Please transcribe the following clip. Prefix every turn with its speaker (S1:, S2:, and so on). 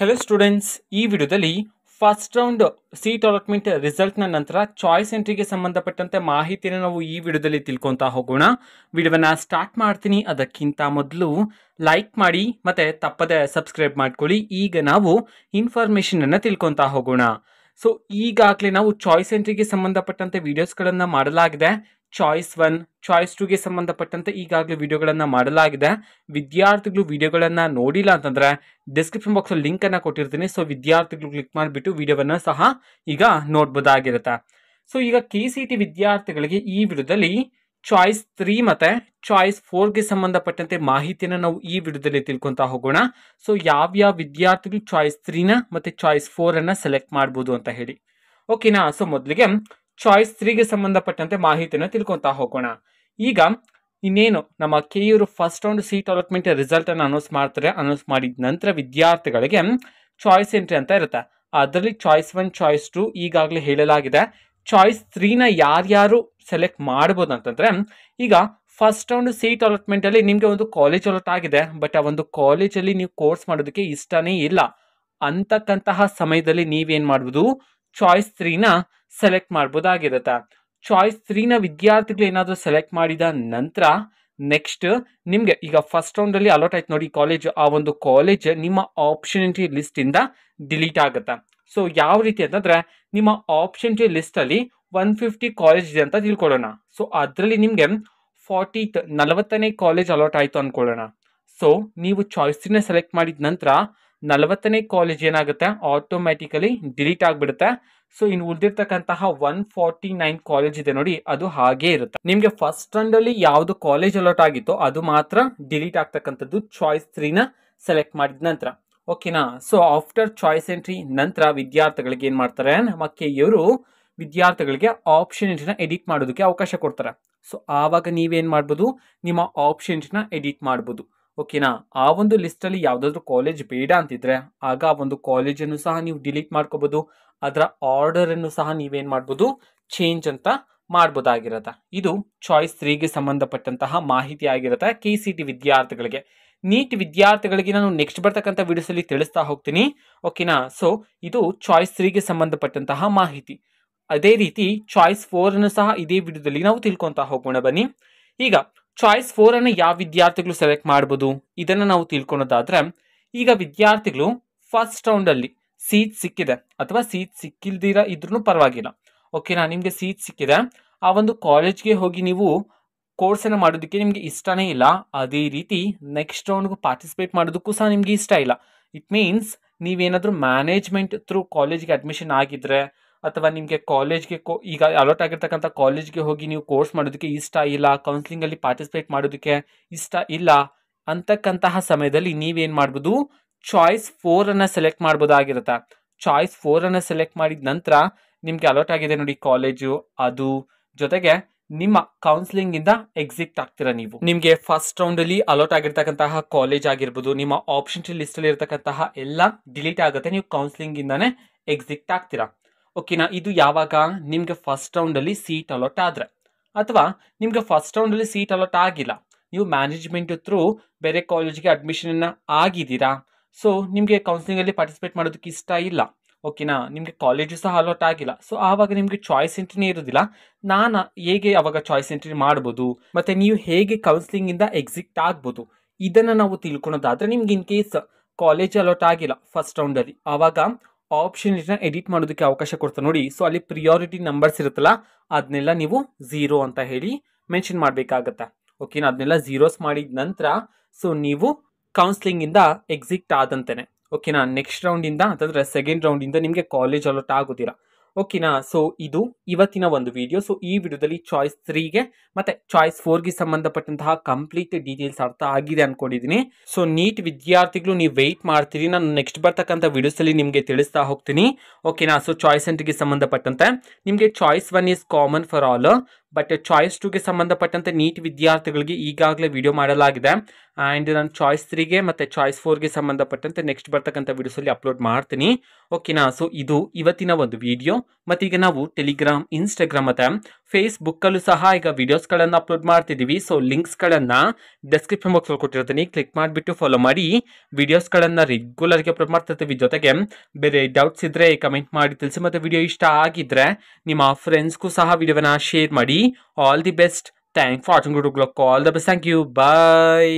S1: Hello students, ಈ ವಿಡಿಯೋದಲ್ಲಿ first round seat allotment ರಿಸಲ್ಟ್ನ ನಂತರ ಚಾಯ್ಸ್ ಎಂಟ್ರಿಗೆ ಸಂಬಂಧಪಟ್ಟಂತೆ ಮಾಹಿತಿಯನ್ನು ನಾವು ಈ ವಿಡಿಯೋದಲ್ಲಿ ತಿಳ್ಕೊತಾ ಹೋಗೋಣ. ವಿಡಿಯೋವನ್ನ ಸ್ಟಾರ್ಟ್ ಮಾಡ್ತೀನಿ. ಅದಕ್ಕಿಂತ ಮೊದಲು ಲೈಕ್ ಮಾಡಿ ಮತ್ತೆ ತಪ್ಪದೆ ಸಬ್ಸ್ಕ್ರೈಬ್ ಮಾಡ್ಕೊಳ್ಳಿ. ಈಗ ನಾವು ಇನ್ಫಾರ್ಮೇಷನ್ ಅನ್ನ ತಿಳ್ಕೊತಾ ಹೋಗೋಣ. ಸೊ ಈಗಾಗಲೇ ನಾವು ಚಾಯ್ಸ್ ಎಂಟ್ರಿಗೆ ಸಂಬಂಧಪಟ್ಟಂತೆ ವಿಡಿಯೋಸ್ಗಳನ್ನು ಮಾಡಲಾಗಿದೆ. ಚಾಯ್ಸ್ 1, ಚಾಯ್ಸ್ 2ಗೆ ಸಂಬಂಧಪಟ್ಟಂತೆ ಈಗಾಗಲೇ ವಿಡಿಯೋಗಳನ್ನು ಮಾಡಲಾಗಿದೆ. ವಿದ್ಯಾರ್ಥಿಗಳು ವಿಡಿಯೋಗಳನ್ನು ನೋಡಿಲ್ಲ ಅಂತಂದ್ರೆ ಡಿಸ್ಕ್ರಿಪ್ಷನ್ ಬಾಕ್ಸ್ ಅಲ್ಲಿ ಲಿಂಕ್ ಅನ್ನ ಕೊಟ್ಟಿರ್ತೀನಿ. ಸೊ ವಿದ್ಯಾರ್ಥಿಗಳು ಕ್ಲಿಕ್ ಮಾಡಿಬಿಟ್ಟು ವಿಡಿಯೋವನ್ನ ಸಹ ಈಗ ನೋಡ್ಬೋದಾಗಿರುತ್ತೆ. ಸೊ ಈಗ KCET ವಿದ್ಯಾರ್ಥಿಗಳಿಗೆ ಈ ವಿಡಿಯೋದಲ್ಲಿ ಚಾಯ್ಸ್ 3 ಮತ್ತೆ ಚಾಯ್ಸ್ 4ಗೆ ಸಂಬಂಧಪಟ್ಟಂತೆ ಮಾಹಿತಿಯನ್ನು ನಾವು ಈ ವಿಡಿಯೋದಲ್ಲಿ ತಿಳ್ಕೊಂತಾ ಹೋಗೋಣ. ಸೊ ಯಾವ್ಯಾವ ವಿದ್ಯಾರ್ಥಿಗಳು ಚಾಯ್ಸ್ 3ನ ಮತ್ತೆ ಚಾಯ್ಸ್ 4ಅನ್ನ ಸೆಲೆಕ್ಟ್ ಮಾಡ್ಬೋದು ಅಂತ ಹೇಳಿ. ಓಕೆನಾ. ಸೊ ಮೊದಲಿಗೆ ಚಾಯ್ಸ್ 3ಗೆ ಸಂಬಂಧಪಟ್ಟಂತೆ ಮಾಹಿತಿಯನ್ನು ತಿಳ್ಕೊಂತಾ ಹೋಗೋಣ. ಈಗ ಇನ್ನೇನು ನಮ್ಮ KU first round seat allotment result ಅನ್ನು ಅನೌನ್ಸ್ ಮಾಡ್ತಾರೆ. ಅನೌನ್ಸ್ ಮಾಡಿದ ನಂತರ ವಿದ್ಯಾರ್ಥಿಗಳಿಗೆ ಚಾಯ್ಸ್ ಎಂಟ್ರಿ ಅಂತ ಇರುತ್ತೆ. ಅದರಲ್ಲಿ ಚಾಯ್ಸ್ 1, ಚಾಯ್ಸ್ 2 ಈಗಾಗಲೇ ಹೇಳಲಾಗಿದೆ. ಚಾಯ್ಸ್ 3ನ ಯಾರ್ಯಾರು ಸೆಲೆಕ್ಟ್ ಮಾಡ್ಬೋದು ಅಂತಂದ್ರೆ, ಈಗ ಫಸ್ಟ್ ರೌಂಡ್ ಸೀಟ್ ಅಲಾಟ್ಮೆಂಟ್ ಅಲ್ಲಿ ನಿಮ್ಗೆ ಒಂದು ಕಾಲೇಜ್ ಅಲಾಟ್ ಆಗಿದೆ. ಬಟ್ ಆ ಒಂದು ಕಾಲೇಜಲ್ಲಿ ನೀವು ಕೋರ್ಸ್ ಮಾಡೋದಕ್ಕೆ ಇಷ್ಟನೇ ಇಲ್ಲ ಅಂತಕ್ಕಂತಹ ಸಮಯದಲ್ಲಿ ನೀವೇನ್ ಮಾಡ್ಬೋದು, ಚಾಯ್ಸ್ 3ನ ಸೆಲೆಕ್ಟ್ ಮಾಡ್ಬೋದಾಗಿರುತ್ತೆ. ಚಾಯ್ಸ್ 3ನ ವಿದ್ಯಾರ್ಥಿಗಳು ಏನಾದರೂ ಸೆಲೆಕ್ಟ್ ಮಾಡಿದ ನಂತರ ನೆಕ್ಸ್ಟ್ ನಿಮ್ಗೆ ಈಗ ಫಸ್ಟ್ ರೌಂಡ್ ಅಲ್ಲಿ ಅಲಾಟ್ ಆಯ್ತು ನೋಡಿ ಕಾಲೇಜ್, ಆ ಒಂದು ಕಾಲೇಜ್ ನಿಮ್ಮ ಆಪ್ಷನಿಟಿ ಲಿಸ್ಟ್ ಇಂದ ಡಿಲೀಟ್ ಆಗುತ್ತೆ. ಸೊ ಯಾವ ರೀತಿ ಅಂತಂದ್ರೆ, ನಿಮ್ಮ ಆಪ್ಷನಿಟಿ ಲಿಸ್ಟ್ ಅಲ್ಲಿ 150 ಕಾಲೇಜ್ ಇದೆ ಅಂತ ತಿಳ್ಕೊಳ್ಳೋಣ. ಸೊ ಅದರಲ್ಲಿ ನಿಮ್ಗೆ 40ನೇ ಕಾಲೇಜ್ ಅಲಾಟ್ ಆಯ್ತು ಅನ್ಕೊಳ್ಳೋಣ. ಸೊ ನೀವು ಚಾಯ್ಸ್ 3ನ ಸೆಲೆಕ್ಟ್ ಮಾಡಿದ ನಂತರ 40ನೇ ಕಾಲೇಜ್ ಏನಾಗುತ್ತೆ, ಆಟೋಮ್ಯಾಟಿಕಲಿ ಡಿಲೀಟ್ ಆಗಿಬಿಡುತ್ತೆ. ಸೊ ಇನ್ನು ಉಳಿದಿರ್ತಕ್ಕಂತಹ 149 ಕಾಲೇಜ್ ಇದೆ ನೋಡಿ, ಅದು ಹಾಗೆ ಇರುತ್ತೆ. ನಿಮ್ಗೆ ಫಸ್ಟ್ ರೌಂಡ್ ಅಲ್ಲಿ ಯಾವ್ದು ಕಾಲೇಜ್ ಅಲಾಟ್ ಆಗಿತ್ತೋ ಅದು ಮಾತ್ರ ಡಿಲೀಟ್ ಆಗ್ತಕ್ಕಂಥದ್ದು ಚಾಯ್ಸ್ 3ನ ಸೆಲೆಕ್ಟ್ ಮಾಡಿದ ನಂತರ. ಓಕೆನಾ. ಸೊ ಆಫ್ಟರ್ ಚಾಯ್ಸ್ ಎಂಟ್ರಿ ನಂತರ ವಿದ್ಯಾರ್ಥಿಗಳಿಗೆ ಏನ್ ಮಾಡ್ತಾರೆ, ನಮ್ಮ KU ವಿದ್ಯಾರ್ಥಿಗಳಿಗೆ ಆಪ್ಷನ್ ಎಂಟ್ರಿನ ಎಡಿಟ್ ಮಾಡೋದಕ್ಕೆ ಅವಕಾಶ ಕೊಡ್ತಾರೆ. ಸೊ ಆವಾಗ ನೀವೇನ್ ಮಾಡ್ಬೋದು, ನಿಮ್ಮ ಆಪ್ಷನ್ ಎಂಟ್ರಿನ ಎಡಿಟ್ ಮಾಡ್ಬೋದು. ಓಕೆನಾ. ಆ ಒಂದು ಲಿಸ್ಟ್ ಅಲ್ಲಿ ಯಾವ್ದಾದ್ರು ಕಾಲೇಜ್ ಬೇಡ ಅಂತಿದ್ರೆ ಆಗ ಆ ಒಂದು ಕಾಲೇಜನ್ನು ಸಹ ನೀವು ಡಿಲೀಟ್ ಮಾಡ್ಕೋಬಹುದು. ಅದರ ಆರ್ಡರ್ ಅನ್ನು ಸಹ ನೀವೇನ್ ಮಾಡ್ಬೋದು, ಚೇಂಜ್ ಅಂತ ಮಾಡ್ಬೋದಾಗಿರುತ್ತೆ. ಇದು ಚಾಯ್ಸ್ 3ಗೆ ಸಂಬಂಧಪಟ್ಟಂತಹ ಮಾಹಿತಿ ಆಗಿರುತ್ತೆ KCET ವಿದ್ಯಾರ್ಥಿಗಳಿಗೆ. ನೀಟ್ ವಿದ್ಯಾರ್ಥಿಗಳಿಗೆ ನಾನು ನೆಕ್ಸ್ಟ್ ಬರ್ತಕ್ಕಂಥ ವಿಡಿಯೋಸ್ ಅಲ್ಲಿ ತಿಳಿಸ್ತಾ ಹೋಗ್ತೀನಿ. ಓಕೆನಾ. ಸೊ ಇದು ಚಾಯ್ಸ್ 3ಗೆ ಸಂಬಂಧಪಟ್ಟಂತಹ ಮಾಹಿತಿ. ಅದೇ ರೀತಿ ಚಾಯ್ಸ್ 4 ಅನ್ನು ಸಹ ಇದೇ ವಿಡಿಯೋದಲ್ಲಿ ನಾವು ತಿಳ್ಕೊಂತಾ ಹೋಗೋಣ ಬನ್ನಿ. ಈಗ ಚಾಯ್ಸ್ 4 ಅನ್ನು ಯಾವ ವಿದ್ಯಾರ್ಥಿಗಳು ಸೆಲೆಕ್ಟ್ ಮಾಡ್ಬೋದು ಇದನ್ನ ನಾವು ತಿಳ್ಕೊಳೋದಾದ್ರೆ, ಈಗ ವಿದ್ಯಾರ್ಥಿಗಳು ಫಸ್ಟ್ ರೌಂಡ್ ಅಲ್ಲಿ ಸೀಟ್ ಸಿಕ್ಕಿದೆ ಅಥವಾ ಸೀಟ್ ಸಿಕ್ಕಿಲ್ದಿರ ಇದ್ರೂ ಪರವಾಗಿಲ್ಲ. ಓಕೆನಾ. ನಿಮ್ಗೆ ಸೀಟ್ ಸಿಕ್ಕಿದೆ, ಆ ಒಂದು ಕಾಲೇಜ್ಗೆ ಹೋಗಿ ನೀವು ಕೋರ್ಸ್ ಅನ್ನು ಮಾಡೋದಕ್ಕೆ ನಿಮ್ಗೆ ಇಷ್ಟನೇ ಇಲ್ಲ, ಅದೇ ರೀತಿ ನೆಕ್ಸ್ಟ್ ರೌಂಡ್ಗೂ ಪಾರ್ಟಿಸಿಪೇಟ್ ಮಾಡೋದಕ್ಕೂ ಸಹ ನಿಮ್ಗೆ ಇಷ್ಟ ಇಲ್ಲ. ಇಟ್ ಮೀನ್ಸ್ ನೀವೇನಾದ್ರೂ ಮ್ಯಾನೇಜ್ಮೆಂಟ್ ಥ್ರೂ ಕಾಲೇಜ್ಗೆ ಅಡ್ಮಿಷನ್ ಆಗಿದ್ರೆ ಅಥವಾ ನಿಮಗೆ ಕಾಲೇಜ್ಗೆ ಈಗ ಅಲಾಟ್ ಆಗಿರ್ತಕ್ಕಂಥ ಕಾಲೇಜ್ಗೆ ಹೋಗಿ ನೀವು ಕೋರ್ಸ್ ಮಾಡೋದಕ್ಕೆ ಇಷ್ಟ ಇಲ್ಲ, ಕೌನ್ಸಿಲಿಂಗ್ ಅಲ್ಲಿ ಪಾರ್ಟಿಸಿಪೇಟ್ ಮಾಡೋದಕ್ಕೆ ಇಷ್ಟ ಇಲ್ಲ ಅಂತಕ್ಕಂತಹ ಸಮಯದಲ್ಲಿ ನೀವೇನ್ ಮಾಡ್ಬೋದು, ಚಾಯ್ಸ್ 4 ಅನ್ನ ಸೆಲೆಕ್ಟ್ ಮಾಡ್ಬೋದಾಗಿರುತ್ತೆ. ಚಾಯ್ಸ್ 4 ಅನ್ನ ಸೆಲೆಕ್ಟ್ ಮಾಡಿದ ನಂತರ ನಿಮ್ಗೆ ಅಲಾಟ್ ಆಗಿದೆ ನೋಡಿ ಕಾಲೇಜು, ಅದು ಜೊತೆಗೆ ನಿಮ್ಮ ಕೌನ್ಸಿಲಿಂಗ್ ಇಂದ ಎಕ್ಸಿಟ್ ಆಗ್ತೀರಾ ನೀವು. ನಿಮ್ಗೆ ಫಸ್ಟ್ ರೌಂಡ್ ಅಲ್ಲಿ ಅಲಾಟ್ ಆಗಿರ್ತಕ್ಕಂತಹ ಕಾಲೇಜ್ ಆಗಿರ್ಬೋದು, ನಿಮ್ಮ ಆಪ್ಷನ್ ಲಿಸ್ಟ್ ಅಲ್ಲಿ ಇರತಕ್ಕಂತಹ ಎಲ್ಲ ಡಿಲೀಟ್ ಆಗುತ್ತೆ, ನೀವು ಕೌನ್ಸಿಲಿಂಗ್ ಇಂದಾನೆ ಎಕ್ಸಿಟ್ ಆಗ್ತೀರಾ. ಓಕೆನಾ. ಇದು ಯಾವಾಗ ನಿಮ್ಗೆ ಫಸ್ಟ್ ರೌಂಡ್ ಅಲ್ಲಿ ಸೀಟ್ ಅಲಾಟ್ ಆದ್ರೆ, ಅಥವಾ ನಿಮ್ಗೆ ಫಸ್ಟ್ ರೌಂಡ್ ಅಲ್ಲಿ ಸೀಟ್ ಅಲಾಟ್ ಆಗಿಲ್ಲ, ನೀವು ಮ್ಯಾನೇಜ್ಮೆಂಟ್ ಥ್ರೂ ಬೇರೆ ಕಾಲೇಜ್ಗೆ ಅಡ್ಮಿಷನ್ ಆಗಿದ್ದೀರಾ, ಸೊ ನಿಮ್ಗೆ ಕೌನ್ಸಿಲಿಂಗ್ ಅಲ್ಲಿ ಪಾರ್ಟಿಸಿಪೇಟ್ ಮಾಡೋದಕ್ಕೆ ಇಷ್ಟ ಇಲ್ಲ. ಓಕೆನಾ. ನಿಮ್ಗೆ ಕಾಲೇಜು ಸಹ ಅಲಾಟ್ ಆಗಿಲ್ಲ, ಸೊ ಆವಾಗ ನಿಮ್ಗೆ ಚಾಯ್ಸ್ ಎಂಟ್ರಿನೇ ಇರೋದಿಲ್ಲ. ನಾನು ಹೇಗೆ ಅವಾಗ ಚಾಯ್ಸ್ ಎಂಟ್ರಿ ಮಾಡ್ಬೋದು ಮತ್ತೆ ನೀವು ಹೇಗೆ ಕೌನ್ಸಿಲಿಂಗ್ ಇಂದ ಎಕ್ಸಿಟ್ ಆಗ್ಬೋದು ಇದನ್ನ ನಾವು ತಿಳ್ಕೊಳೋದಾದ್ರೆ, ನಿಮ್ಗೆ ಇನ್ ಕೇಸ್ ಕಾಲೇಜ್ ಅಲಾಟ್ ಆಗಿಲ್ಲ ಫಸ್ಟ್ ರೌಂಡ್ ಅಲ್ಲಿ, ಆವಾಗ ಆಪ್ಷನ್ ಎಡಿಟ್ ಮಾಡೋದಕ್ಕೆ ಅವಕಾಶ ಕೊಡ್ತಾರೆ ನೋಡಿ. ಸೊ ಅಲ್ಲಿ ಪ್ರಿಯಾರಿಟಿ ನಂಬರ್ಸ್ ಇರುತ್ತಲ್ಲ, ಅದನ್ನೆಲ್ಲ ನೀವು 0 ಅಂತ ಹೇಳಿ ಮೆನ್ಷನ್ ಮಾಡಬೇಕಾಗತ್ತೆ. ಓಕೆನಾ. ಅದನ್ನೆಲ್ಲ ಝೀರೋಸ್ ಮಾಡಿದ ನಂತರ ಸೊ ನೀವು ಕೌನ್ಸಿಲಿಂಗ್ ಇಂದ ಎಕ್ಸಿಟ್ ಆದಂತೆನೆ. ಓಕೆನಾ. ನೆಕ್ಸ್ಟ್ ರೌಂಡ್ ಇಂದ ಅಂತಂದ್ರೆ ಸೆಕೆಂಡ್ ರೌಂಡ್ ಇಂದ ನಿಮ್ಗೆ ಕಾಲೇಜ್ ಅಲಾಟ್ ಆಗೋದಿಲ್ಲ. ಓಕೆನಾ. ಸೊ ಇದು ಇವತ್ತಿನ ಒಂದು ವಿಡಿಯೋ. ಸೊ ಈ ವಿಡಿಯೋದಲ್ಲಿ ಚಾಯ್ಸ್ 3ಗೆ ಮತ್ತೆ ಚಾಯ್ಸ್ 4ಗೆ ಸಂಬಂಧಪಟ್ಟಂತಹ ಕಂಪ್ಲೀಟ್ ಡೀಟೇಲ್ಸ್ ಅರ್ಥ ಆಗಿದೆ ಅನ್ಕೊಂಡಿದ್ದೀನಿ. ಸೊ ನೀಟ್ ವಿದ್ಯಾರ್ಥಿಗಳು ನೀವು ವೆಯ್ಟ್ ಮಾಡ್ತೀರಿ, ನಾನು ನೆಕ್ಸ್ಟ್ ಬರ್ತಕ್ಕಂಥ ವಿಡಿಯೋಸ್ ಅಲ್ಲಿ ನಿಮ್ಗೆ ತಿಳಿಸ್ತಾ ಹೋಗ್ತೀನಿ. ಓಕೆನಾ. ಸೊ ಚಾಯ್ಸ್ ಎಂಟ್ರಿಗೆ ಸಂಬಂಧಪಟ್ಟಂತೆ ನಿಮ್ಗೆ choice 1 is common for all, but choice 2ಗೆ ಸಂಬಂಧಪಟ್ಟಂತೆ ನೀಟ್ ವಿದ್ಯಾರ್ಥಿಗಳಿಗೆ ಈಗಾಗಲೇ ವಿಡಿಯೋ ಮಾಡಲಾಗಿದೆ. ಆ್ಯಂಡ್ ನಾನು ಚಾಯ್ಸ್ 3ಗೆ ಮತ್ತು ಚಾಯ್ಸ್ 4ಗೆ ಸಂಬಂಧಪಟ್ಟಂತೆ ನೆಕ್ಸ್ಟ್ ಬರ್ತಕ್ಕಂಥ ವಿಡಿಯೋಸಲ್ಲಿ ಅಪ್ಲೋಡ್ ಮಾಡ್ತೀನಿ. ಓಕೆನಾ? ಸೊ ಇದು ಇವತ್ತಿನ ಒಂದು ವಿಡಿಯೋ. ಮತ್ತು ಈಗ ನಾವು ಟೆಲಿಗ್ರಾಮ್, ಇನ್ಸ್ಟಾಗ್ರಾಮ್ ಮತ್ತು ಫೇಸ್ಬುಕ್ಕಲ್ಲೂ ಸಹ ಈಗ ವಿಡಿಯೋಸ್ಗಳನ್ನು ಅಪ್ಲೋಡ್ ಮಾಡ್ತಿದ್ದೀವಿ. ಸೊ ಲಿಂಕ್ಸ್ಗಳನ್ನು ಡಿಸ್ಕ್ರಿಪ್ಷನ್ ಬಾಕ್ಸಲ್ಲಿ ಕೊಟ್ಟಿರ್ತೀನಿ, ಕ್ಲಿಕ್ ಮಾಡಿಬಿಟ್ಟು ಫಾಲೋ ಮಾಡಿ. ವಿಡಿಯೋಸ್ಗಳನ್ನು ರೆಗ್ಯುಲರ್ಗೆ ಅಪ್ಲೋಡ್ ಮಾಡ್ತಿರ್ತೀವಿ. ಜೊತೆಗೆ ಬೇರೆ ಡೌಟ್ಸ್ ಇದ್ದರೆ ಕಮೆಂಟ್ ಮಾಡಿ ತಿಳಿಸಿ. ಮತ್ತು ವಿಡಿಯೋ ಇಷ್ಟ ಆಗಿದ್ದರೆ ನಿಮ್ಮ ಫ್ರೆಂಡ್ಸ್ಗೂ ಸಹ ವಿಡಿಯೋವನ್ನು ಶೇರ್ ಮಾಡಿ. All the best. Thank for watching. All the best. Thank you. Bye.